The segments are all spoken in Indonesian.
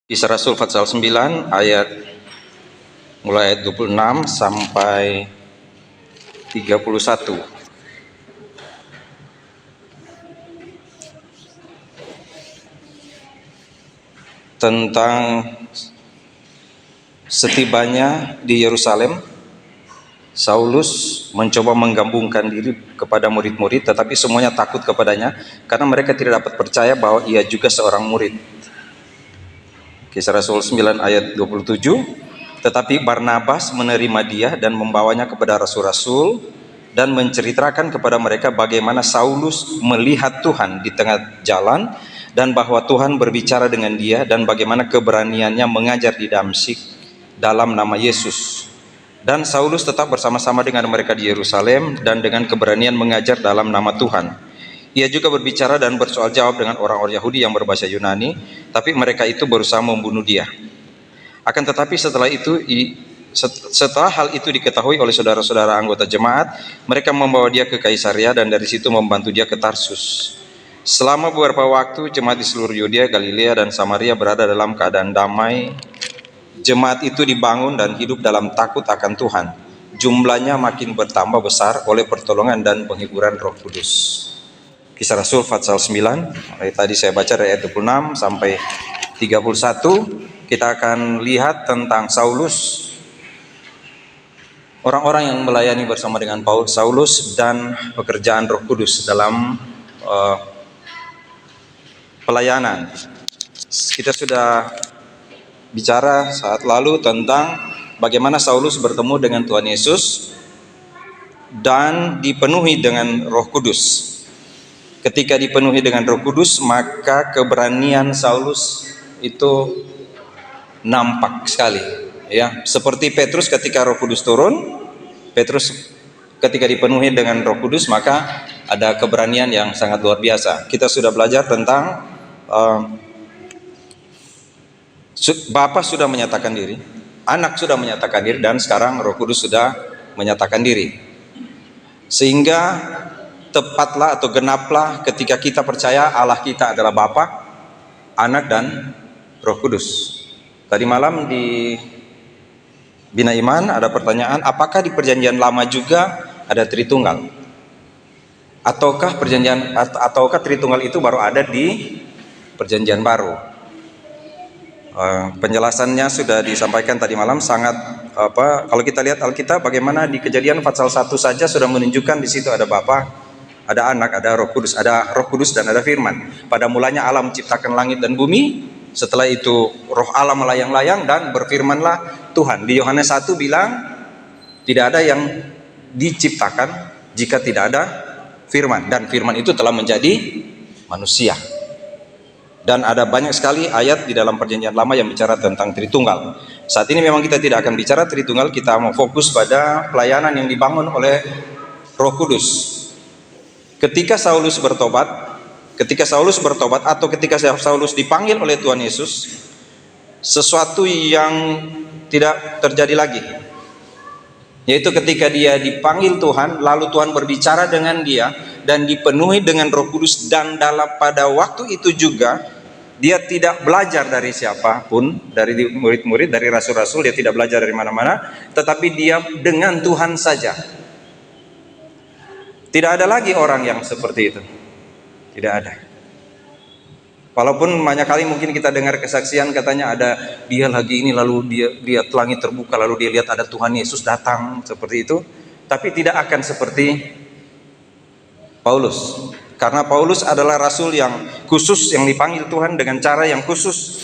Kisah Rasul pasal 9 ayat mulai ayat 26 sampai 31. Tentang setibanya di Yerusalem, Saulus mencoba menggabungkan diri kepada murid-murid, tetapi semuanya takut kepadanya karena mereka tidak dapat percaya bahwa ia juga seorang murid. Kisah Rasul 9 ayat 27. Tetapi Barnabas menerima dia dan membawanya kepada rasul-rasul dan menceritakan kepada mereka bagaimana Saulus melihat Tuhan di tengah jalan dan bahwa Tuhan berbicara dengan dia dan bagaimana keberaniannya mengajar di Damsyik dalam nama Yesus. Dan Saulus tetap bersama-sama dengan mereka di Yerusalem dan dengan keberanian mengajar dalam nama Tuhan. Ia juga berbicara dan bersoal jawab dengan orang-orang Yahudi yang berbahasa Yunani, tapi mereka itu berusaha membunuh dia. Akan tetapi setelah hal itu diketahui oleh saudara-saudara anggota jemaat, mereka membawa dia ke Kaisaria dan dari situ membantu dia ke Tarsus. Selama beberapa waktu, jemaat di seluruh Yudea, Galilea, dan Samaria berada dalam keadaan damai. Jemaat itu dibangun dan hidup dalam takut akan Tuhan. Jumlahnya makin bertambah besar oleh pertolongan dan penghiburan Roh Kudus. Kisah Rasul pasal 9, tadi saya baca dari ayat 26 sampai 31. Kita akan lihat tentang Saulus, orang-orang yang melayani bersama dengan Saulus, dan pekerjaan Roh Kudus dalam pelayanan. Kita sudah bicara saat lalu tentang bagaimana Saulus bertemu dengan Tuhan Yesus dan dipenuhi dengan Roh Kudus. Ketika dipenuhi dengan Roh Kudus, maka keberanian Saulus itu nampak sekali, ya. Seperti Petrus ketika Roh Kudus turun, Petrus ketika dipenuhi dengan Roh Kudus, maka ada keberanian yang sangat luar biasa. Kita sudah belajar tentang Bapa sudah menyatakan diri, Anak sudah menyatakan diri, dan sekarang Roh Kudus sudah menyatakan diri. Sehingga tepatlah atau genaplah ketika kita percaya Allah kita adalah Bapa, Anak, dan Roh Kudus. Tadi malam di Bina Iman ada pertanyaan, apakah di perjanjian lama juga ada Tritunggal? Ataukah Tritunggal itu baru ada di perjanjian baru? Penjelasannya sudah disampaikan tadi malam. Kalau kita lihat Alkitab, bagaimana di Kejadian pasal 1 saja sudah menunjukkan di situ ada Bapa, ada Anak, ada Roh Kudus, dan ada Firman. Pada mulanya Allah menciptakan langit dan bumi. Setelah itu Roh Allah melayang-layang dan berfirmanlah Tuhan. Di Yohanes 1 bilang tidak ada yang diciptakan jika tidak ada Firman, dan Firman itu telah menjadi manusia. Dan ada banyak sekali ayat di dalam perjanjian lama yang bicara tentang Tritunggal. Saat ini memang kita tidak akan bicara Tritunggal, kita mau fokus pada pelayanan yang dibangun oleh Roh Kudus. Ketika Saulus bertobat atau ketika Saulus dipanggil oleh Tuhan Yesus, sesuatu yang tidak terjadi lagi, yaitu ketika dia dipanggil Tuhan, lalu Tuhan berbicara dengan dia dan dipenuhi dengan Roh Kudus, dan pada waktu itu juga dia tidak belajar dari siapapun, dari murid-murid, dari rasul-rasul, dia tidak belajar dari mana-mana, tetapi dia dengan Tuhan saja. Tidak ada lagi orang yang seperti itu. Tidak ada. Walaupun banyak kali mungkin kita dengar kesaksian, katanya ada dia lagi ini, lalu dia lihat langit terbuka, lalu dia lihat ada Tuhan Yesus datang, seperti itu. Tapi tidak akan seperti Paulus. Karena Paulus adalah rasul yang khusus, yang dipanggil Tuhan dengan cara yang khusus,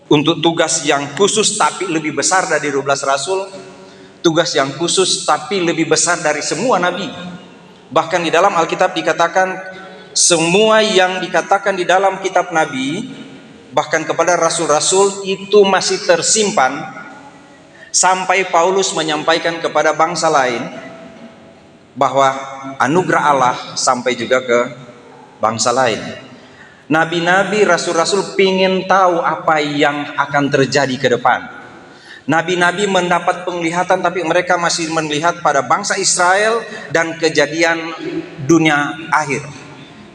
untuk tugas yang khusus tapi lebih besar dari 12 rasul, tugas yang khusus tapi lebih besar dari semua nabi. Bahkan di dalam Alkitab dikatakan, semua yang dikatakan di dalam kitab nabi, bahkan kepada rasul-rasul, itu masih tersimpan sampai Paulus menyampaikan kepada bangsa lain bahwa anugerah Allah sampai juga ke bangsa lain. Nabi-nabi, rasul-rasul pingin tahu apa yang akan terjadi ke depan. Nabi-nabi mendapat penglihatan, tapi mereka masih melihat pada bangsa Israel dan kejadian dunia akhir.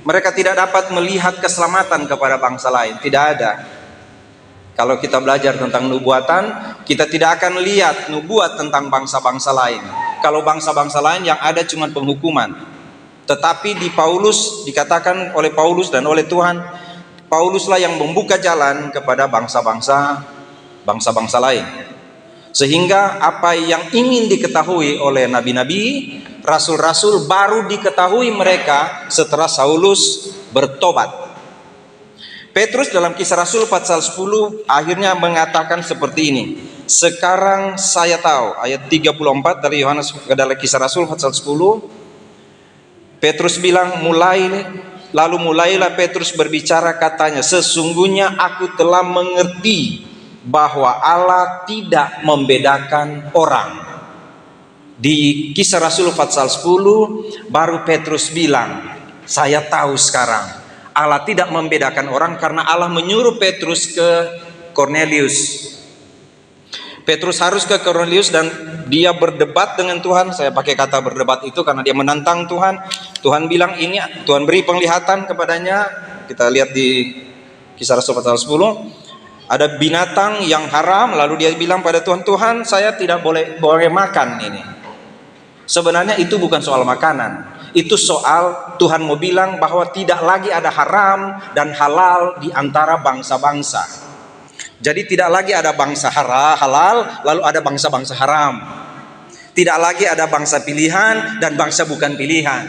Mereka tidak dapat melihat keselamatan kepada bangsa lain, tidak ada. Kalau kita belajar tentang nubuatan, kita tidak akan lihat nubuat tentang bangsa-bangsa lain. Kalau bangsa-bangsa lain yang ada cuma penghukuman. Tetapi di Paulus dikatakan oleh Paulus dan oleh Tuhan, Pauluslah yang membuka jalan kepada bangsa-bangsa lain. Sehingga apa yang ingin diketahui oleh nabi-nabi, rasul-rasul baru diketahui mereka setelah Saulus bertobat. Petrus dalam Kisah Rasul pasal 10 akhirnya mengatakan seperti ini. Sekarang saya tahu, ayat 34 dari Yohanes dalam Kisah Rasul pasal 10. Petrus bilang, mulailah Petrus berbicara, katanya, sesungguhnya aku telah mengerti bahwa Allah tidak membedakan orang. Di Kisah Rasul pasal 10 baru Petrus bilang, saya tahu sekarang Allah tidak membedakan orang, karena Allah menyuruh Petrus ke Cornelius. Petrus harus ke Cornelius dan dia berdebat dengan Tuhan. Saya pakai kata berdebat itu karena dia menantang Tuhan. Tuhan bilang ini, Tuhan beri penglihatan kepadanya. Kita lihat di Kisah Rasul pasal 10. Ada binatang yang haram, lalu dia bilang pada Tuhan, Tuhan saya tidak boleh makan ini. Sebenarnya itu bukan soal makanan. Itu soal Tuhan mau bilang bahwa tidak lagi ada haram dan halal di antara bangsa-bangsa. Jadi tidak lagi ada bangsa halal lalu ada bangsa-bangsa haram. Tidak lagi ada bangsa pilihan dan bangsa bukan pilihan.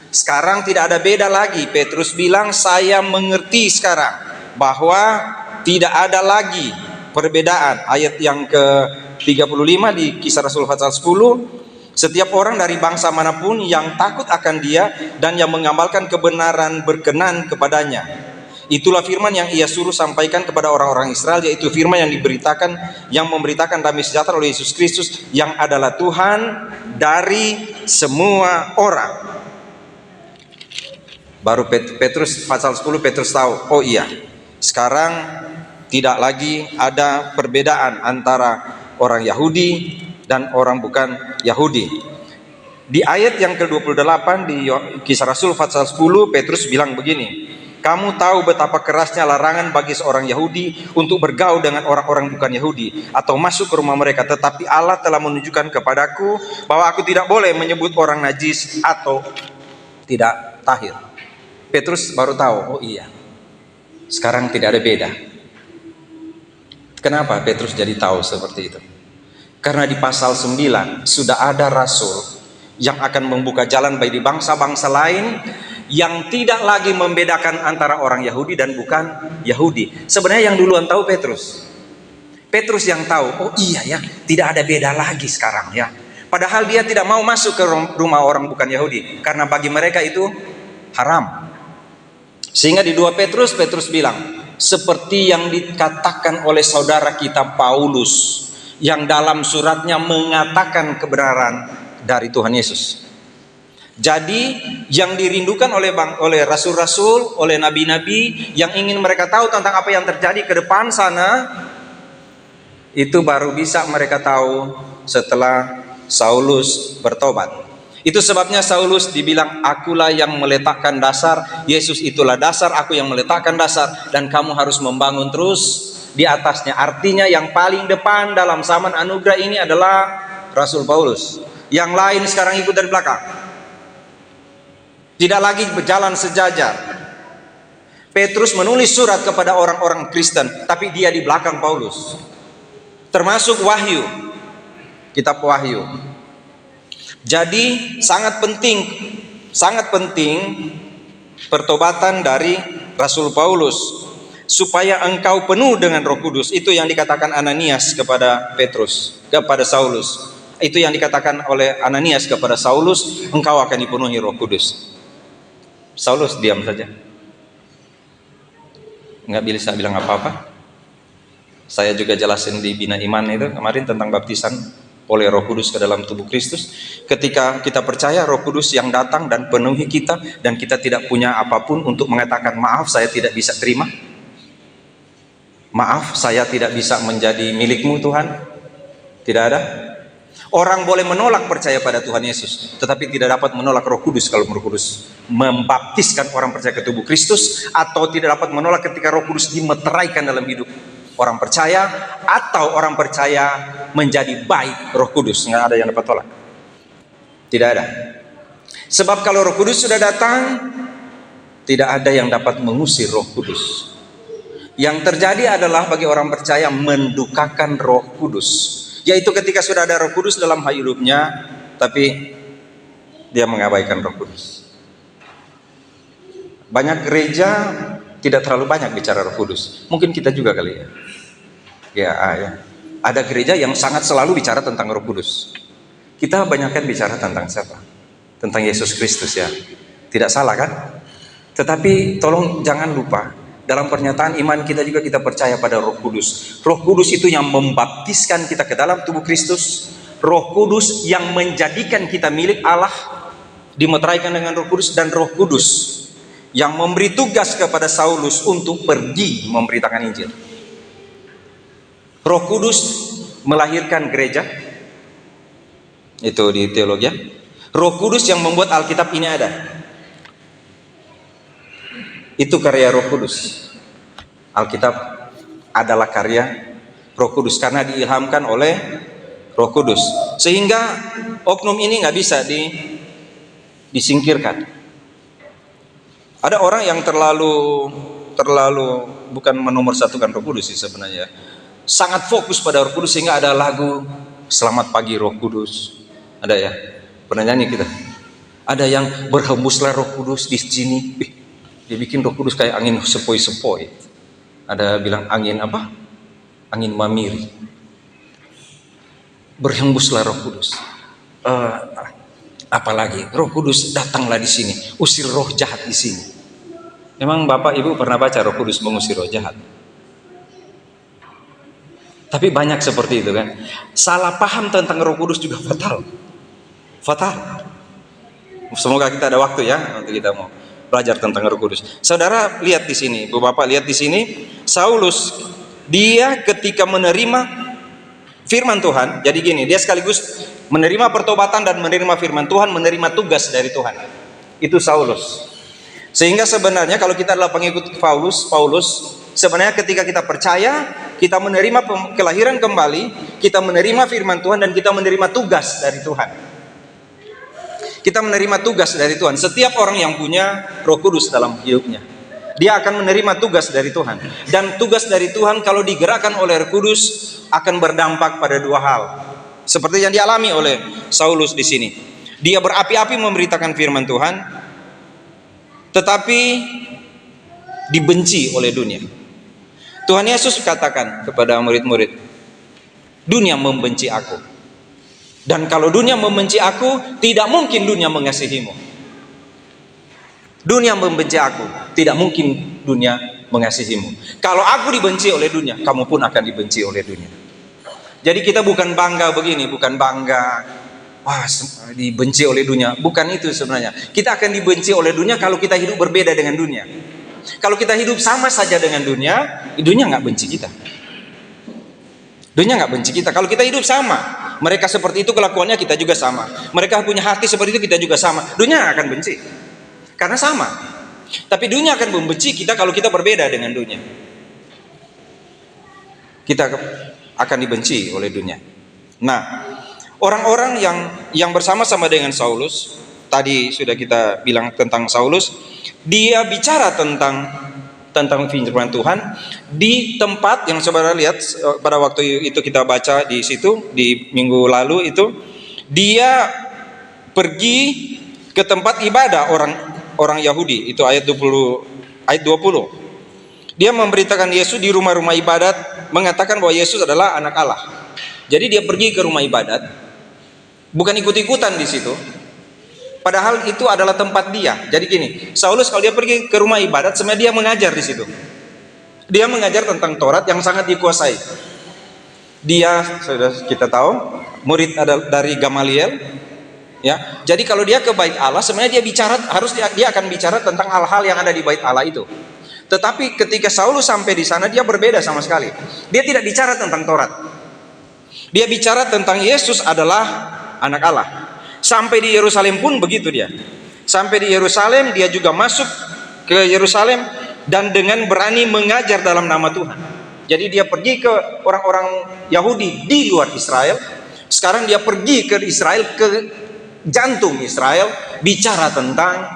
Sekarang tidak ada beda lagi. Petrus bilang, saya mengerti sekarang bahwa tidak ada lagi perbedaan. Ayat yang ke-35 di Kisah Rasul pasal 10. Setiap orang dari bangsa manapun yang takut akan dia dan yang mengamalkan kebenaran berkenan kepadanya. Itulah firman yang ia suruh sampaikan kepada orang-orang Israel, yaitu firman yang memberitakan damai sejahtera oleh Yesus Kristus, yang adalah Tuhan dari semua orang. Baru Petrus pasal 10 Petrus tahu, oh iya, sekarang tidak lagi ada perbedaan antara orang Yahudi dan orang bukan Yahudi. Di ayat yang ke-28 di Kisah Rasul pasal 10, Petrus bilang begini, kamu tahu betapa kerasnya larangan bagi seorang Yahudi untuk bergaul dengan orang-orang bukan Yahudi atau masuk ke rumah mereka, tetapi Allah telah menunjukkan kepadaku bahwa aku tidak boleh menyebut orang najis atau tidak tahir. Petrus baru tahu, oh iya, sekarang tidak ada beda. Kenapa Petrus jadi tahu seperti itu? Karena di pasal 9 sudah ada rasul yang akan membuka jalan bagi bangsa-bangsa lain yang tidak lagi membedakan antara orang Yahudi dan bukan Yahudi. Sebenarnya yang duluan tahu Petrus. Petrus yang tahu, oh iya ya, tidak ada beda lagi sekarang ya. Padahal dia tidak mau masuk ke rumah orang bukan Yahudi, karena bagi mereka itu haram. Sehingga di 2 Petrus bilang, seperti yang dikatakan oleh saudara kita Paulus, yang dalam suratnya mengatakan kebenaran dari Tuhan Yesus. Jadi yang dirindukan oleh rasul-rasul, oleh nabi-nabi, yang ingin mereka tahu tentang apa yang terjadi ke depan sana, itu baru bisa mereka tahu setelah Saulus bertobat. Itu sebabnya Saulus dibilang, akulah yang meletakkan dasar, Yesus itulah dasar, aku yang meletakkan dasar, dan kamu harus membangun terus di atasnya. Artinya yang paling depan dalam zaman anugerah ini adalah Rasul Paulus. Yang lain sekarang ikut dari belakang. Tidak lagi berjalan sejajar. Petrus menulis surat kepada orang-orang Kristen, tapi dia di belakang Paulus. Termasuk Wahyu, kitab Wahyu. Jadi sangat penting pertobatan dari Rasul Paulus, supaya engkau penuh dengan Roh Kudus. Itu yang dikatakan Ananias kepada Saulus. Itu yang dikatakan oleh Ananias kepada Saulus, engkau akan dipenuhi Roh Kudus. Saulus diam saja, nggak bisa bilang apa-apa. Saya juga jelasin di Bina Iman itu kemarin tentang baptisan oleh Roh Kudus ke dalam tubuh Kristus. Ketika kita percaya, Roh Kudus yang datang dan penuhi kita, dan kita tidak punya apapun untuk mengatakan maaf saya tidak bisa terima, maaf saya tidak bisa menjadi milikmu Tuhan. Tidak ada. Orang boleh menolak percaya pada Tuhan Yesus, tetapi tidak dapat menolak Roh Kudus kalau Roh Kudus membaptiskan orang percaya ke tubuh Kristus, atau tidak dapat menolak ketika Roh Kudus dimeteraikan dalam hidup orang percaya, atau orang percaya menjadi baik Roh Kudus. Nggak ada yang dapat tolak. Tidak ada. Sebab kalau Roh Kudus sudah datang, tidak ada yang dapat mengusir Roh Kudus. Yang terjadi adalah bagi orang percaya mendukakan Roh Kudus, yaitu ketika sudah ada Roh Kudus dalam hidupnya, tapi dia mengabaikan Roh Kudus. Banyak gereja tidak terlalu banyak bicara Roh Kudus. Mungkin kita juga kali ya. Ya. Ada gereja yang sangat selalu bicara tentang Roh Kudus. Kita banyakkan bicara tentang siapa? Tentang Yesus Kristus ya. Tidak salah kan? Tetapi tolong jangan lupa, dalam pernyataan iman kita juga kita percaya pada Roh Kudus. Roh Kudus itu yang membaptiskan kita ke dalam tubuh Kristus. Roh Kudus yang menjadikan kita milik Allah, dimeteraikan dengan Roh Kudus, dan Roh Kudus yang memberi tugas kepada Saulus untuk pergi memberitakan Injil. Roh Kudus melahirkan gereja. Itu di teologi ya. Roh Kudus yang membuat Alkitab ini ada. Itu karya Roh Kudus. Alkitab adalah karya Roh Kudus karena diilhamkan oleh Roh Kudus. Sehingga oknum ini nggak bisa disingkirkan. Ada orang yang terlalu bukan menomorsatukan Roh Kudus sih sebenarnya. Sangat fokus pada Roh Kudus sehingga ada lagu Selamat Pagi Roh Kudus. Ada ya? Pernah nyanyi kita? Ada yang berhembuslah Roh Kudus di sini. Dia bikin Roh Kudus kayak angin sepoi-sepoi. Ada bilang angin apa? Angin mamiri. Berhembuslah Roh Kudus. Apalagi Roh Kudus datanglah di sini, usir roh jahat di sini. Memang Bapak Ibu pernah baca Roh Kudus mengusir roh jahat? Tapi banyak seperti itu kan. Salah paham tentang Roh Kudus juga fatal. Semoga kita ada waktu ya nanti kita mau belajar tentang Roh Kudus. Saudara lihat di sini, Bu Bapak lihat di sini, Saulus dia ketika menerima firman Tuhan, jadi gini, dia sekaligus menerima pertobatan dan menerima firman Tuhan, menerima tugas dari Tuhan. Itu Saulus. Sehingga sebenarnya kalau kita adalah pengikut Paulus, sebenarnya ketika kita percaya, kita menerima kelahiran kembali, kita menerima firman Tuhan, dan kita menerima tugas dari Tuhan. Kita menerima tugas dari Tuhan. Setiap orang yang punya Roh Kudus dalam hidupnya, dia akan menerima tugas dari Tuhan. Dan tugas dari Tuhan kalau digerakkan oleh Roh Kudus akan berdampak pada dua hal. Seperti yang dialami oleh Saulus di sini. Dia berapi-api memberitakan firman Tuhan, tetapi dibenci oleh dunia. Tuhan Yesus katakan kepada murid-murid, dunia membenci aku. Dan kalau dunia membenci aku, tidak mungkin dunia mengasihimu. Dunia membenci aku, tidak mungkin dunia mengasihimu. Kalau aku dibenci oleh dunia, kamu pun akan dibenci oleh dunia. Jadi kita bukan bangga begini, bukan bangga dibenci oleh dunia. Bukan itu sebenarnya. Kita akan dibenci oleh dunia kalau kita hidup berbeda dengan dunia. Kalau kita hidup sama saja dengan dunia, dunia nggak benci kita. Dunia nggak benci kita. Kalau kita hidup sama, mereka seperti itu kelakuannya, kita juga sama. Mereka punya hati seperti itu, kita juga sama. Dunia akan benci, karena sama. Tapi dunia akan membenci kita kalau kita berbeda dengan dunia. Kita akan dibenci oleh dunia. Nah, orang-orang yang bersama-sama dengan Saulus, tadi sudah kita bilang tentang Saulus, dia bicara tentang firman Tuhan di tempat yang saudara lihat pada waktu itu kita baca di situ di minggu lalu itu, dia pergi ke tempat ibadah orang Yahudi, itu ayat 20. Dia memberitakan Yesus di rumah-rumah ibadat, mengatakan bahwa Yesus adalah anak Allah. Jadi dia pergi ke rumah ibadat, bukan ikut-ikutan di situ. Padahal itu adalah tempat dia. Jadi gini, Saulus kalau dia pergi ke rumah ibadat, sebenarnya dia mengajar di situ. Dia mengajar tentang Taurat yang sangat dikuasai. Dia, sudah kita tahu, murid dari Gamaliel. Ya, jadi kalau dia ke bait Allah, sebenarnya dia akan bicara tentang hal-hal yang ada di bait Allah itu. Tetapi ketika Saulus sampai di sana, dia berbeda sama sekali. Dia tidak bicara tentang Taurat. Dia bicara tentang Yesus adalah anak Allah. Sampai di Yerusalem pun begitu dia. Sampai di Yerusalem, dia juga masuk ke Yerusalem dan dengan berani mengajar dalam nama Tuhan. Jadi dia pergi ke orang-orang Yahudi di luar Israel. Sekarang dia pergi ke Israel, ke jantung Israel, bicara tentang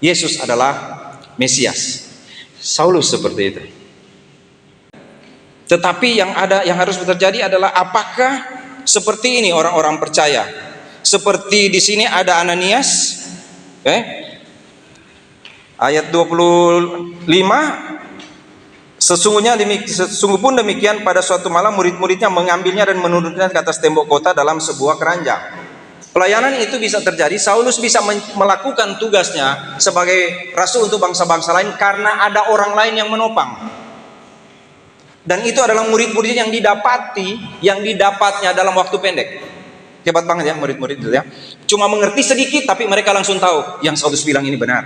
Yesus adalah Mesias. Saulus seperti itu. Tetapi yang harus terjadi adalah, apakah seperti ini orang-orang percaya? Seperti di sini ada Ananias, ayat 25, sungguh pun demikian pada suatu malam murid-muridnya mengambilnya dan menurunkannya ke atas tembok kota dalam sebuah keranjang. Pelayanan itu bisa terjadi, Saulus bisa melakukan tugasnya sebagai rasul untuk bangsa-bangsa lain karena ada orang lain yang menopang. Dan itu adalah murid-muridnya yang didapatnya dalam waktu pendek. Hebat banget ya murid-murid itu ya. Cuma mengerti sedikit, tapi mereka langsung tahu yang Saulus bilang ini benar.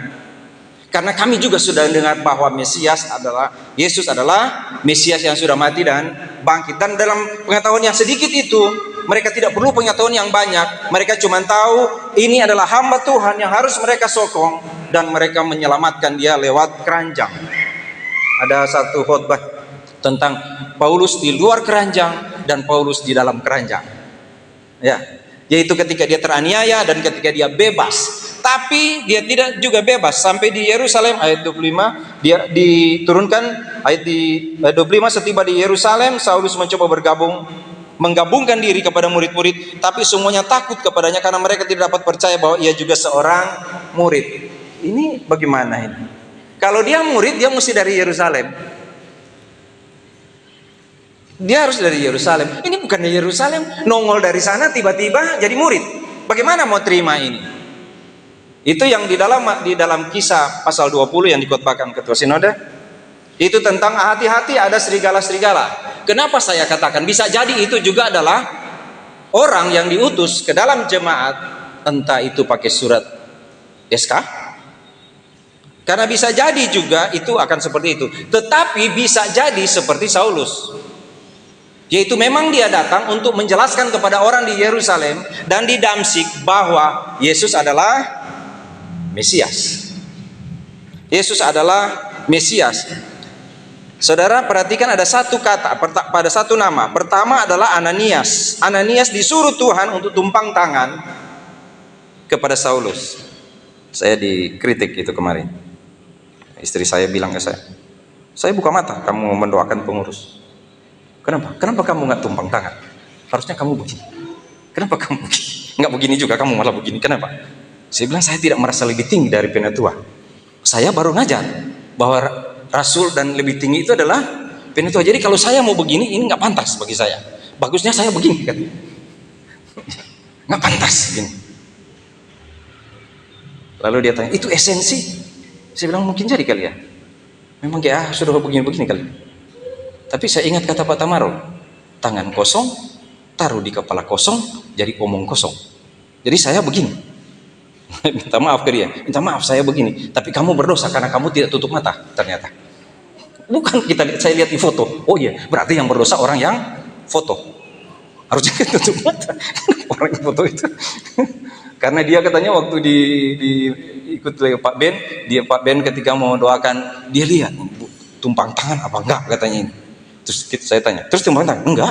Karena kami juga sudah dengar bahwa Yesus adalah Mesias yang sudah mati dan bangkit. Dan dalam pengetahuan yang sedikit itu, mereka tidak perlu pengetahuan yang banyak. Mereka cuma tahu ini adalah hamba Tuhan yang harus mereka sokong, dan mereka menyelamatkan dia lewat keranjang. Ada satu khotbah tentang Paulus di luar keranjang dan Paulus di dalam keranjang. Ya, yaitu ketika dia teraniaya dan ketika dia bebas. Tapi dia tidak juga bebas sampai di Yerusalem. Ayat 25 dia diturunkan, ayat 25, setiba di Yerusalem Saulus mencoba menggabungkan diri kepada murid-murid, tapi semuanya takut kepadanya karena mereka tidak dapat percaya bahwa ia juga seorang murid. Ini bagaimana ini? Kalau dia murid, dia mesti dari Yerusalem. Dia harus dari Yerusalem. Ini bukan dari Yerusalem, nongol dari sana tiba-tiba jadi murid. Bagaimana mau terima ini? Itu yang di dalam Kisah pasal 20 yang dikhotbahkan Ketua Sinode. Itu tentang hati-hati ada serigala-serigala. Kenapa saya katakan bisa jadi itu juga adalah orang yang diutus ke dalam jemaat, entah itu pakai surat SK. Karena bisa jadi juga itu akan seperti itu. Tetapi bisa jadi seperti Saulus. Yaitu memang dia datang untuk menjelaskan kepada orang di Yerusalem dan di Damsyik bahwa Yesus adalah Mesias. Yesus adalah Mesias. Saudara perhatikan ada satu kata pada satu nama. Pertama adalah Ananias. Ananias disuruh Tuhan untuk tumpang tangan kepada Saulus. Saya dikritik itu kemarin. Istri saya bilang ke saya buka mata kamu mendoakan pengurus. Kenapa? Kenapa kamu nggak tumpang tangan? Harusnya kamu begini. Kenapa kamu begini? Nggak begini juga, kamu malah begini. Kenapa? Saya bilang saya tidak merasa lebih tinggi dari penatua. Saya baru ngajar bahwa rasul dan lebih tinggi itu adalah penatua. Jadi kalau saya mau begini, ini nggak pantas bagi saya. Bagusnya saya begini kan? Nggak pantas begini. Lalu dia tanya, itu esensi? Saya bilang mungkin jadi kali ya. Memang kayak sudah begini-begini kali. Tapi saya ingat kata Pak Tamaro, tangan kosong, taruh di kepala kosong, jadi omong kosong. Jadi saya begini, minta maaf ke dia, minta maaf saya begini, tapi kamu berdosa karena kamu tidak tutup mata ternyata. Bukan saya lihat di foto, oh iya, berarti yang berdosa orang yang foto. Harusnya tutup mata, orang yang foto itu. Karena dia katanya waktu ikut Pak Ben ketika mau doakan, dia lihat tumpang tangan apa enggak katanya ini. Terus saya tanya, terus tumpang tangan? Enggak.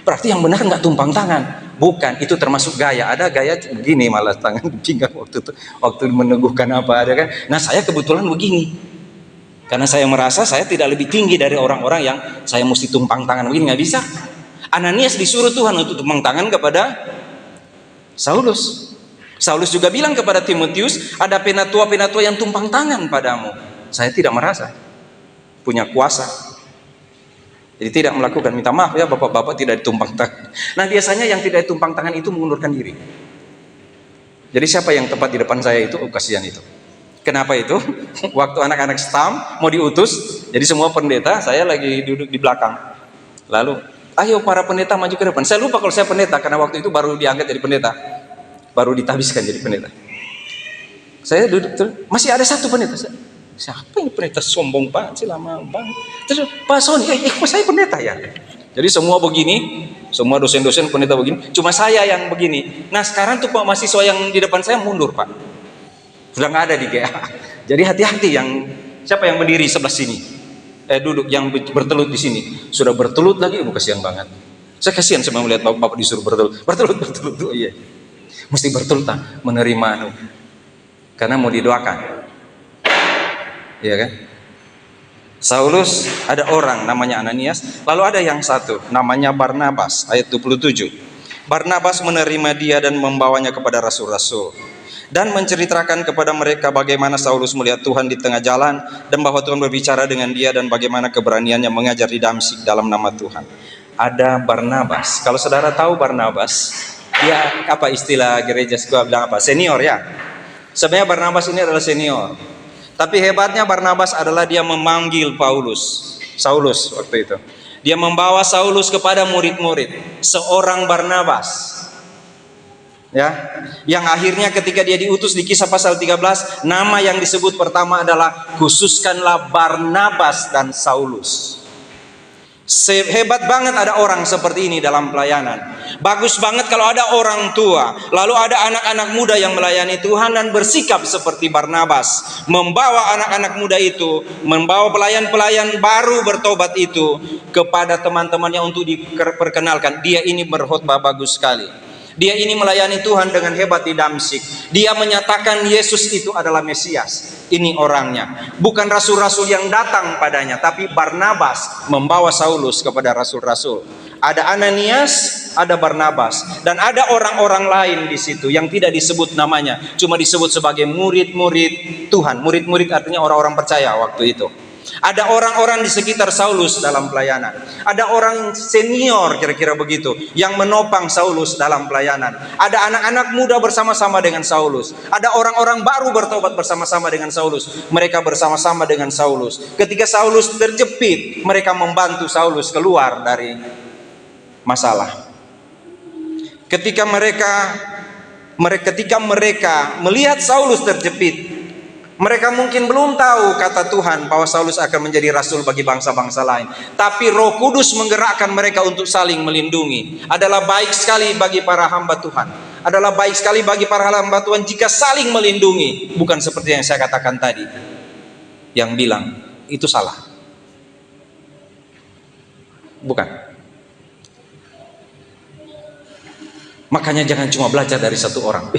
Berarti yang benar enggak tumpang tangan. Bukan, itu termasuk gaya. Ada gaya begini malah tangan di pinggang waktu meneguhkan apa ada kan. Nah, saya kebetulan begini. Karena saya merasa saya tidak lebih tinggi dari orang-orang yang saya mesti tumpang tangan begini, nggak bisa. Ananias disuruh Tuhan untuk tumpang tangan kepada Saulus. Saulus juga bilang kepada Timotius, ada penatua-penatua yang tumpang tangan padamu. Saya tidak merasa punya kuasa. Jadi tidak melakukan, minta maaf ya bapak-bapak tidak ditumpang tangan. Nah biasanya yang tidak ditumpang tangan itu mengundurkan diri. Jadi siapa yang tepat di depan saya itu, kasihan itu. Kenapa itu? Waktu anak-anak STAM mau diutus, jadi semua pendeta, saya lagi duduk di belakang. Lalu, ayo para pendeta maju ke depan. Saya lupa kalau saya pendeta, karena waktu itu baru diangkat jadi pendeta. Baru ditabiskan jadi pendeta. Saya duduk terus, masih ada satu pendeta. Siapa ini pendeta sombong banget sih, lama banget. Terus Pak Sony, saya pendeta ya. Jadi semua begini, semua dosen-dosen pendeta begini, cuma saya yang begini. Nah sekarang tuh Pak mahasiswa yang di depan saya mundur Pak, sudah nggak ada di GA. Jadi hati-hati siapa yang berdiri sebelah sini, duduk yang bertelut di sini sudah bertelut lagi, kasihan banget. Saya kasihan sama melihat bapak disuruh bertelut. Oh, iya, mesti bertelut menerima karena mau didoakan, iya kan? Saulus, ada orang namanya Ananias, lalu ada yang satu namanya Barnabas, ayat 27. Barnabas menerima dia dan membawanya kepada rasul-rasul dan menceritakan kepada mereka bagaimana Saulus melihat Tuhan di tengah jalan dan bahwa Tuhan berbicara dengan dia dan bagaimana keberaniannya mengajar di Damsyik dalam nama Tuhan. Ada Barnabas. Kalau saudara tahu Barnabas, dia apa istilah gereja sekolah bilang apa? Senior ya. Sebenarnya Barnabas ini adalah senior. Tapi hebatnya Barnabas adalah dia memanggil Saulus waktu itu. Dia membawa Saulus kepada murid-murid, seorang Barnabas. Ya, yang akhirnya ketika dia diutus di Kisah pasal 13, nama yang disebut pertama adalah khususkanlah Barnabas dan Saulus. Hebat banget ada orang seperti ini dalam pelayanan. Bagus banget kalau ada orang tua, lalu ada anak-anak muda yang melayani Tuhan dan bersikap seperti Barnabas, membawa anak-anak muda itu, membawa pelayan-pelayan baru bertobat itu kepada teman-temannya untuk diperkenalkan. Dia ini berkhotbah bagus sekali. Dia ini melayani Tuhan dengan hebat di Damsyik. Dia menyatakan Yesus itu adalah Mesias. Ini orangnya, bukan rasul-rasul yang datang padanya, tapi Barnabas membawa Saulus kepada rasul-rasul. Ada Ananias, ada Barnabas, dan ada orang-orang lain di situ yang tidak disebut namanya, cuma disebut sebagai murid-murid Tuhan. Murid-murid artinya orang-orang percaya waktu itu. Ada orang-orang di sekitar Saulus dalam pelayanan. Ada orang senior kira-kira begitu yang menopang Saulus dalam pelayanan. Ada anak-anak muda bersama-sama dengan Saulus. Ada orang-orang baru bertobat bersama-sama dengan Saulus. Mereka bersama-sama dengan Saulus. Ketika Saulus terjepit, mereka membantu Saulus keluar dari masalah. Ketika mereka melihat Saulus terjepit, mereka mungkin belum tahu kata Tuhan bahwa Saulus akan menjadi rasul bagi bangsa-bangsa lain. Tapi Roh Kudus menggerakkan mereka untuk saling melindungi. Adalah baik sekali bagi para hamba Tuhan. Adalah baik sekali bagi para hamba Tuhan jika saling melindungi. Bukan seperti yang saya katakan tadi, yang bilang itu salah. Bukan. Makanya jangan cuma belajar dari satu orang.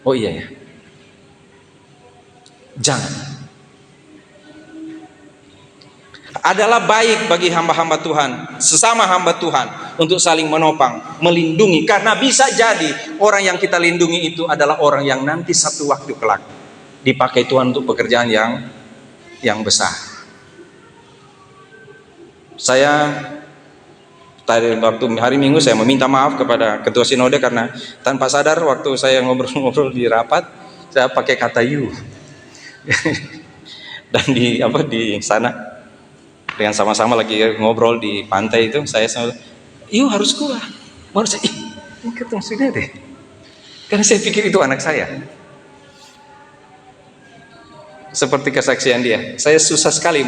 Oh iya ya. Jangan. Adalah baik bagi hamba-hamba Tuhan, sesama hamba Tuhan, untuk saling menopang, melindungi. Karena bisa jadi orang yang kita lindungi itu adalah orang yang nanti satu waktu kelak dipakai Tuhan untuk pekerjaan yang besar. Saya tadi waktu hari Minggu saya meminta maaf kepada ketua sinode karena tanpa sadar waktu saya ngobrol-ngobrol di rapat saya pakai kata you. Dan di sana dengan sama-sama lagi ngobrol di pantai itu, saya sama, "Yuk harus kuat." Baru saya, ini ketemu sudah deh. Karena saya pikir itu anak saya. Seperti kesaksian dia, saya susah sekali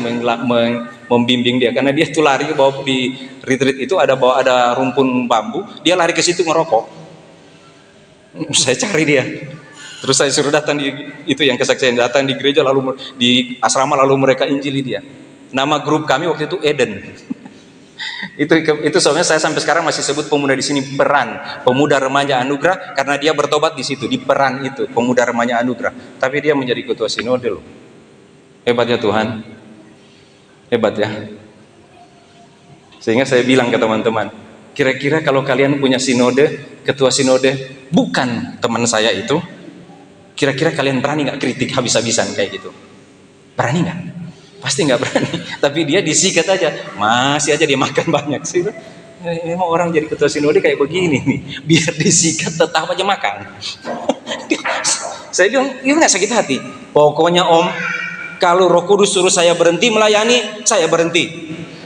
membimbing dia karena dia tuh lari bawa di retreat itu ada rumpun bambu, dia lari ke situ ngerokok. Saya cari dia. Terus saya suruh datang itu yang kesaksian, datang di gereja lalu di asrama lalu mereka injili dia. Nama grup kami waktu itu Eden. itu soalnya saya sampai sekarang masih sebut pemuda di sini Peran, Pemuda Remaja Anugerah, karena dia bertobat di situ di Peran itu, Pemuda Remaja Anugerah. Tapi dia menjadi ketua sinode loh. Hebatnya Tuhan. Hebat ya. Sehingga saya bilang ke teman-teman, kira-kira kalau kalian punya sinode, ketua sinode bukan teman saya itu, kira-kira kalian berani nggak kritik habis-habisan kayak gitu? Berani nggak? Pasti nggak berani. Tapi dia disikat aja, masih aja dia makan banyak sih. Memang orang jadi ketua sinode kayak begini nih, biar disikat tetap aja makan. Saya bilang, ini nggak sakit hati. Pokoknya Om, kalau Roh Kudus suruh saya berhenti melayani, saya berhenti.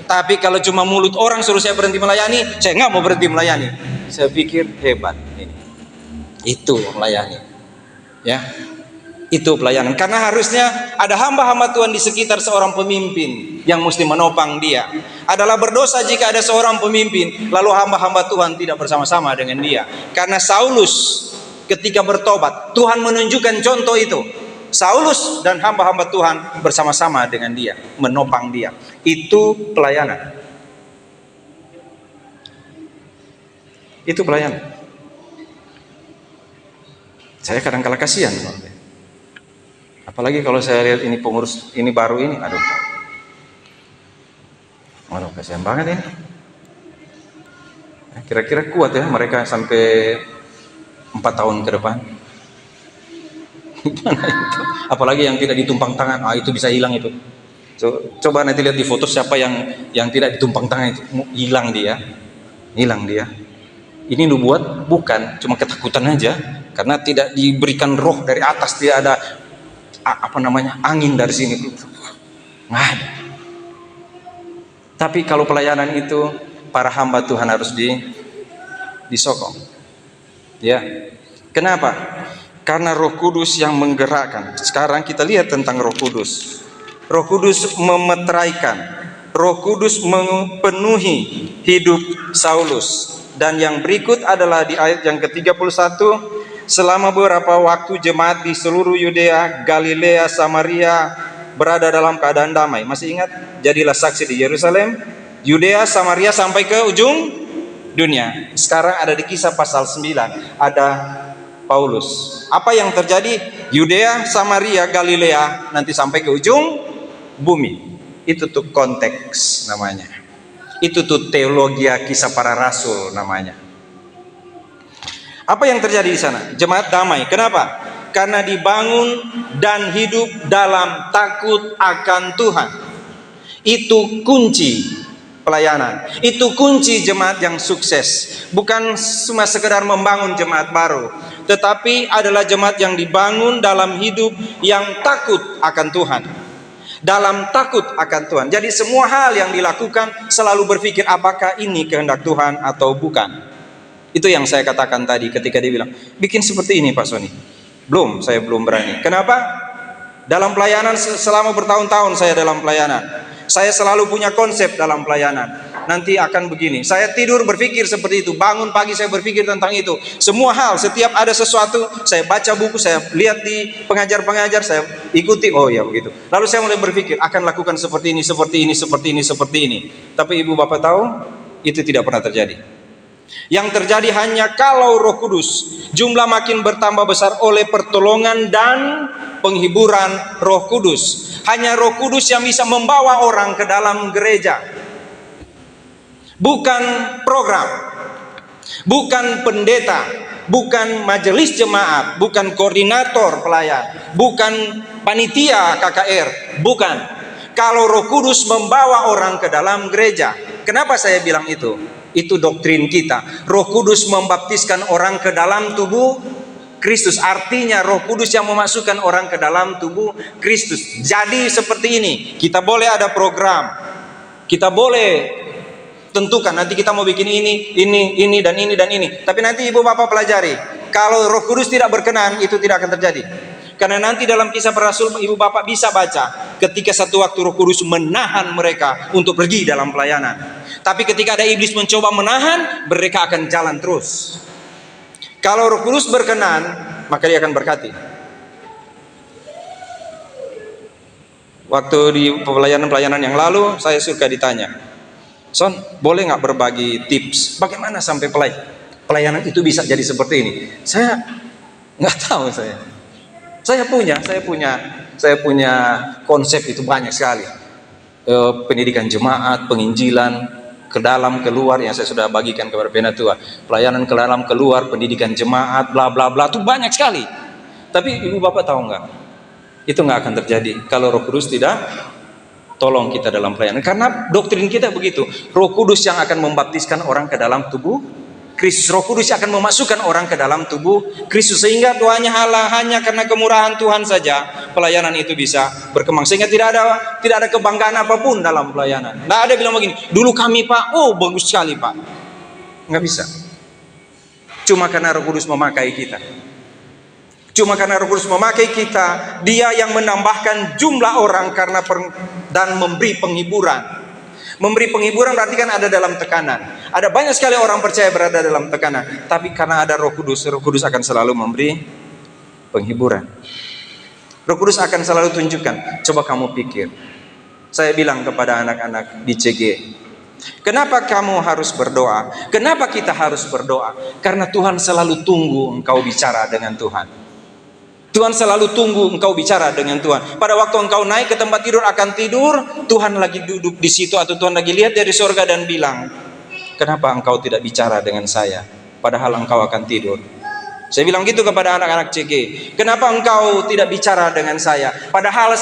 Tapi kalau cuma mulut orang suruh saya berhenti melayani, saya nggak mau berhenti melayani. Saya pikir hebat ini. Itu melayani. Ya, itu pelayanan. Karena harusnya ada hamba-hamba Tuhan di sekitar seorang pemimpin yang mesti menopang dia. Adalah berdosa jika ada seorang pemimpin lalu hamba-hamba Tuhan tidak bersama-sama dengan dia. Karena Saulus ketika bertobat, Tuhan menunjukkan contoh itu. Saulus dan hamba-hamba Tuhan bersama-sama dengan dia, menopang dia. Itu pelayanan. Itu pelayanan. Saya kadang-kala kasihan, apalagi kalau saya lihat ini pengurus ini baru ini, aduh kasihan banget ini. Kira-kira kuat ya mereka sampai 4 tahun ke depan. Apalagi yang tidak ditumpang tangan, itu bisa hilang itu. Coba nanti lihat di foto siapa yang tidak ditumpang tangan itu, hilang dia. Ini nubuat bukan, cuma ketakutan aja, karena tidak diberikan roh dari atas, tidak ada angin dari sini. Nggak ada. Tapi kalau pelayanan itu para hamba Tuhan harus disokong. Ya. Kenapa? Karena Roh Kudus yang menggerakkan. Sekarang kita lihat tentang Roh Kudus. Roh Kudus memeteraikan. Roh Kudus memenuhi hidup Saulus. Dan yang berikut adalah di ayat yang ke-31, selama beberapa waktu jemaat di seluruh Yudea, Galilea, Samaria berada dalam keadaan damai. Masih ingat? Jadilah saksi di Yerusalem, Yudea, Samaria sampai ke ujung dunia. Sekarang ada di Kisah pasal 9, ada Paulus. Apa yang terjadi? Yudea, Samaria, Galilea, nanti sampai ke ujung bumi. Itu tuh konteks namanya. Itu tuh teologi kisah para rasul namanya. Apa yang terjadi di sana? Jemaat damai. Kenapa? Karena dibangun dan hidup dalam takut akan Tuhan. Itu kunci pelayanan. Itu kunci jemaat yang sukses. Bukan cuma sekedar membangun jemaat baru, tetapi adalah jemaat yang dibangun dalam hidup yang takut akan Tuhan. Dalam takut akan Tuhan. Jadi semua hal yang dilakukan selalu berpikir apakah ini kehendak Tuhan atau bukan. Itu yang saya katakan tadi ketika dia bilang, bikin seperti ini Pak Sony. Saya belum berani. Kenapa? Dalam pelayanan selama bertahun-tahun saya dalam pelayanan. Saya selalu punya konsep dalam pelayanan. Nanti akan begini. Saya tidur berpikir seperti itu. Bangun pagi saya berpikir tentang itu. Semua hal, setiap ada sesuatu, saya baca buku, saya lihat di pengajar-pengajar, saya ikuti. Oh ya begitu. Lalu saya mulai berpikir akan lakukan seperti ini, seperti ini, seperti ini, seperti ini. Tapi Ibu Bapak tahu, itu tidak pernah terjadi. Yang terjadi hanya kalau Roh Kudus jumlah makin bertambah besar oleh pertolongan dan penghiburan Roh Kudus. Hanya Roh Kudus yang bisa membawa orang ke dalam gereja. Bukan program, bukan pendeta, bukan majelis jemaat, bukan koordinator pelayan, bukan panitia KKR, bukan. Kalau Roh Kudus membawa orang ke dalam gereja. Kenapa saya bilang itu? Itu doktrin kita. Roh Kudus membaptiskan orang ke dalam tubuh Kristus. Artinya Roh Kudus yang memasukkan orang ke dalam tubuh Kristus. Jadi seperti ini. Kita boleh ada program. Kita boleh tentukan nanti kita mau bikin ini dan ini dan ini. Tapi nanti Ibu Bapak pelajari. Kalau Roh Kudus tidak berkenan, itu tidak akan terjadi. Karena nanti dalam Kisah para Rasul Ibu Bapak bisa baca ketika satu waktu Roh Kudus menahan mereka untuk pergi dalam pelayanan. Tapi ketika ada iblis mencoba menahan, mereka akan jalan terus. Kalau Roh Kudus berkenan, maka dia akan berkati. Waktu di pelayanan-pelayanan yang lalu, saya suka ditanya, Son, boleh nggak berbagi tips? Bagaimana sampai pelayanan itu bisa jadi seperti ini? Saya nggak tahu Saya punya konsep itu banyak sekali. Pendidikan jemaat, penginjilan, ke dalam keluar yang saya sudah bagikan kepada penatua. Pelayanan ke dalam keluar, pendidikan jemaat, bla bla bla, itu banyak sekali. Tapi Ibu Bapak tahu nggak? Itu nggak akan terjadi kalau Roh Kudus tidak tolong kita dalam pelayanan. Karena doktrin kita begitu. Roh Kudus yang akan membaptiskan orang ke dalam tubuh Kristus. Roh Kudus akan memasukkan orang ke dalam tubuh Kristus. Sehingga doanya hanya karena kemurahan Tuhan saja pelayanan itu bisa berkembang. Sehingga tidak ada kebanggaan apapun dalam pelayanan. Nggak ada bilang begini, dulu kami Pak, oh bagus sekali Pak. Nggak bisa. Cuma karena Roh Kudus memakai kita. Cuma karena Roh Kudus memakai kita, Dia yang menambahkan jumlah orang dan memberi penghiburan. Memberi penghiburan berarti kan ada dalam tekanan. Ada banyak sekali orang percaya berada dalam tekanan. Tapi karena ada Roh Kudus akan selalu memberi penghiburan. Roh Kudus akan selalu tunjukkan. Coba kamu pikir. Saya bilang kepada anak-anak di CG, kenapa kamu harus berdoa? Kenapa kita harus berdoa? Karena Tuhan selalu tunggu engkau bicara dengan Tuhan. Tuhan selalu tunggu engkau bicara dengan Tuhan. Pada waktu engkau naik ke tempat tidur akan tidur, Tuhan lagi duduk di situ atau Tuhan lagi lihat dari surga dan bilang, kenapa engkau tidak bicara dengan saya? Padahal engkau akan tidur. Saya bilang gitu kepada anak-anak CG. Kenapa engkau tidak bicara dengan saya? Padahal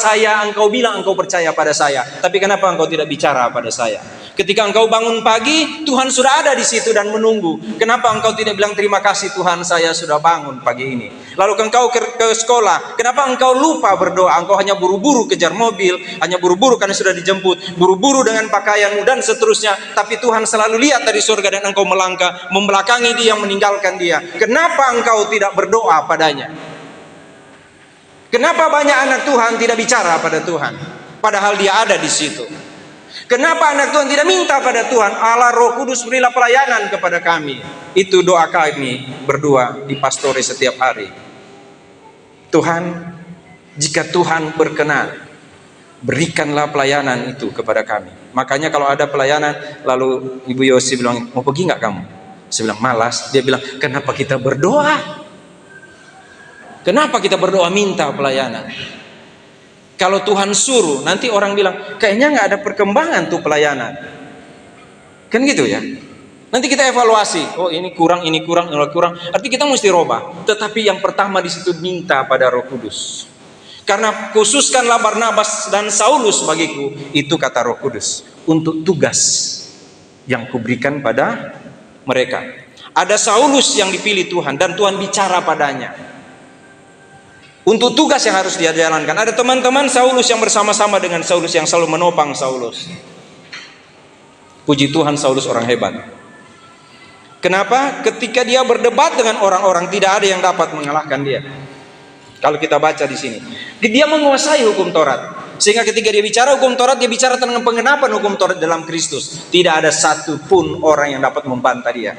engkau bilang engkau percaya pada saya. Tapi kenapa engkau tidak bicara pada saya? Ketika engkau bangun pagi, Tuhan sudah ada di situ dan menunggu. Kenapa engkau tidak bilang terima kasih Tuhan, saya sudah bangun pagi ini? Lalu engkau ke sekolah, kenapa engkau lupa berdoa? Engkau hanya buru-buru kejar mobil, hanya buru-buru karena sudah dijemput, buru-buru dengan pakaianmu dan seterusnya. Tapi Tuhan selalu lihat dari surga dan engkau melangkah, membelakangi dia, meninggalkan dia. Kenapa engkau tidak berdoa padanya? Kenapa banyak anak Tuhan tidak bicara pada Tuhan? Padahal dia ada di situ. Kenapa anak Tuhan tidak minta pada Tuhan, Allah Roh Kudus berilah pelayanan kepada kami? Itu doa kami berdua di pastori setiap hari. Tuhan, jika Tuhan berkenan, berikanlah pelayanan itu kepada kami. Makanya kalau ada pelayanan, lalu Ibu Yosi bilang, mau pergi nggak kamu? Saya bilang malas. Dia bilang, kenapa kita berdoa? Kenapa kita berdoa minta pelayanan? Kalau Tuhan suruh, nanti orang bilang, kayaknya nggak ada perkembangan tuh pelayanan. Kan gitu ya. Nanti kita evaluasi, oh ini kurang, ini kurang, ini kurang. Artinya kita mesti robah. Tetapi yang pertama di situ minta pada Roh Kudus. Karena khususkanlah Barnabas dan Saulus bagiku, itu kata Roh Kudus, untuk tugas yang kuberikan pada mereka. Ada Saulus yang dipilih Tuhan dan Tuhan bicara padanya. Untuk tugas yang harus dia jalankan. Ada teman-teman Saulus yang bersama-sama dengan Saulus yang selalu menopang Saulus. Puji Tuhan, Saulus orang hebat. Kenapa? Ketika dia berdebat dengan orang-orang, tidak ada yang dapat mengalahkan dia. Kalau kita baca di sini, dia menguasai hukum Taurat. Sehingga ketika dia bicara hukum Taurat, dia bicara tentang pengenapan hukum Taurat dalam Kristus. Tidak ada satupun orang yang dapat membantah dia.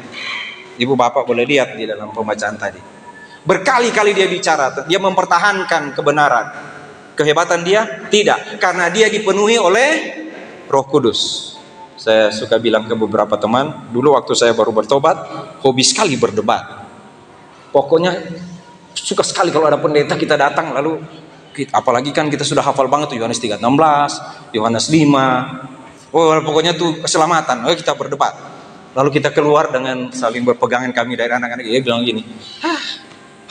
Ibu bapak boleh lihat di dalam pembacaan tadi. Berkali-kali dia bicara, dia mempertahankan kebenaran. Kehebatan dia? Tidak, karena dia dipenuhi oleh Roh Kudus. Saya suka bilang ke beberapa teman, dulu waktu saya baru bertobat, hobi sekali berdebat. Pokoknya suka sekali kalau ada pendeta kita datang, lalu apalagi kan kita sudah hafal banget tuh Yohanes 3:16, Yohanes 5. Oh, pokoknya tuh keselamatan. Oh, kita berdebat. Lalu kita keluar dengan saling berpegangan kami dari anak-anak. Dia bilang gini,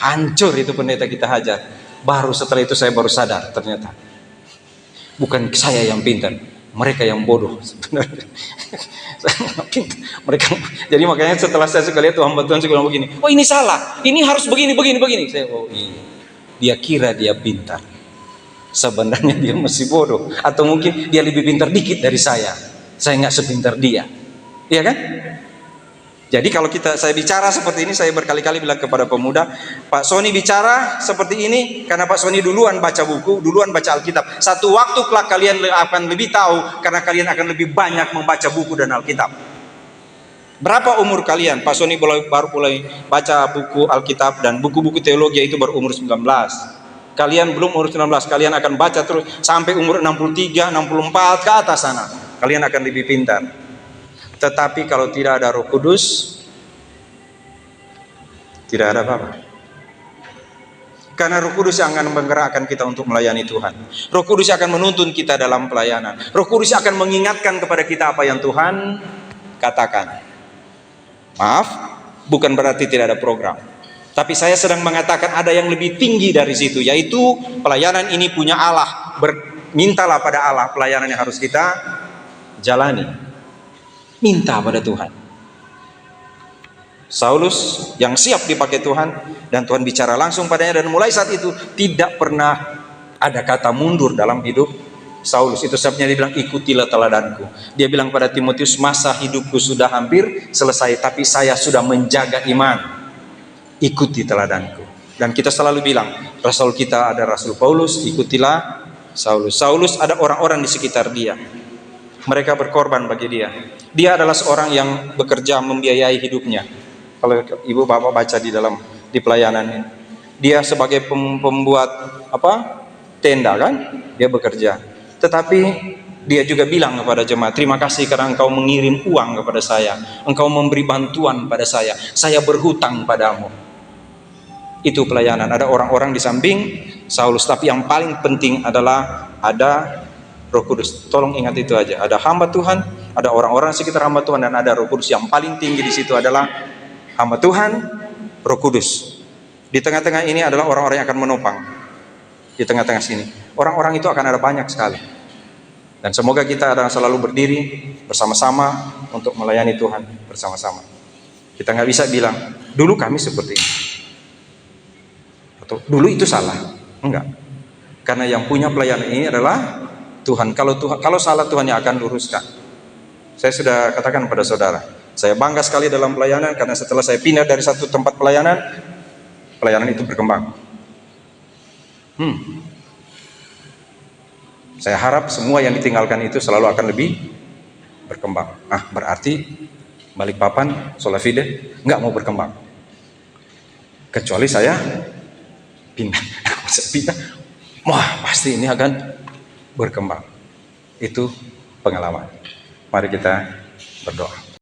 hancur itu pendeta kita hajar. Baru setelah itu saya baru sadar, ternyata bukan saya yang pintar, mereka yang bodoh sebenarnya. Mereka. Jadi makanya setelah saya suka lihat Tuhan Tuhan saya bilang begini, oh ini salah, ini harus begini. Saya, oh iya, dia kira dia pintar, sebenarnya dia masih bodoh, atau mungkin dia lebih pintar dikit dari saya nggak sepintar dia, iya kan? Jadi kalau saya bicara seperti ini, saya berkali-kali bilang kepada pemuda, Pak Sony bicara seperti ini karena Pak Sony duluan baca buku, duluan baca Alkitab. Satu waktu kelak kalian akan lebih tahu karena kalian akan lebih banyak membaca buku dan Alkitab. Berapa umur kalian? Pak Sony baru mulai baca buku Alkitab dan buku-buku teologi itu berumur 19. Kalian belum umur 19, kalian akan baca terus sampai umur 63, 64 ke atas sana. Kalian akan lebih pintar. Tetapi kalau tidak ada Roh Kudus, tidak ada apa-apa. Karena Roh Kudus yang akan menggerakkan kita untuk melayani Tuhan. Roh Kudus akan menuntun kita dalam pelayanan. Roh Kudus akan mengingatkan kepada kita apa yang Tuhan katakan. Maaf, bukan berarti tidak ada program. Tapi saya sedang mengatakan ada yang lebih tinggi dari situ, yaitu pelayanan ini punya Allah. Mintalah pada Allah pelayanan yang harus kita jalani. Minta pada Tuhan. Saulus yang siap dipakai Tuhan, dan Tuhan bicara langsung padanya, dan mulai saat itu tidak pernah ada kata mundur dalam hidup Saulus. Itu sebabnya dia bilang, ikutilah teladanku. Dia bilang pada Timotius, masa hidupku sudah hampir selesai, tapi saya sudah menjaga iman. Ikuti teladanku. Dan kita selalu bilang, rasul kita ada Rasul Paulus, ikutilah Saulus. Saulus ada orang-orang di sekitar dia. Mereka berkorban bagi dia. Dia adalah seorang yang bekerja membiayai hidupnya. Kalau ibu bapak baca di pelayanan ini, dia sebagai pembuat tenda kan, dia bekerja. Tetapi dia juga bilang kepada jemaat, terima kasih karena engkau mengirim uang kepada saya, engkau memberi bantuan pada saya berhutang padamu. Itu pelayanan. Ada orang-orang di samping Saulus, tapi yang paling penting adalah ada Roh Kudus. Tolong ingat itu aja. Ada hamba Tuhan, ada orang-orang sekitar hamba Tuhan, dan ada Roh Kudus. Yang paling tinggi di situ adalah hamba Tuhan, Roh Kudus. Di tengah-tengah ini adalah orang-orang yang akan menopang. Di tengah-tengah sini, orang-orang itu akan ada banyak sekali. Dan semoga kita akan selalu berdiri bersama-sama untuk melayani Tuhan bersama-sama. Kita nggak bisa bilang, dulu kami seperti ini, atau dulu itu salah. Enggak. Karena yang punya pelayanan ini adalah Tuhan. Kalau salah, Tuhan yang akan luruskan. Saya sudah katakan pada saudara, saya bangga sekali dalam pelayanan karena setelah saya pindah dari satu tempat pelayanan itu berkembang. Saya harap semua yang ditinggalkan itu selalu akan lebih berkembang. Berarti Balikpapan, Solafide nggak mau berkembang. Kecuali saya pindah. Saya pindah, wah pasti ini akan berkembang. Itu pengalaman. Mari kita berdoa.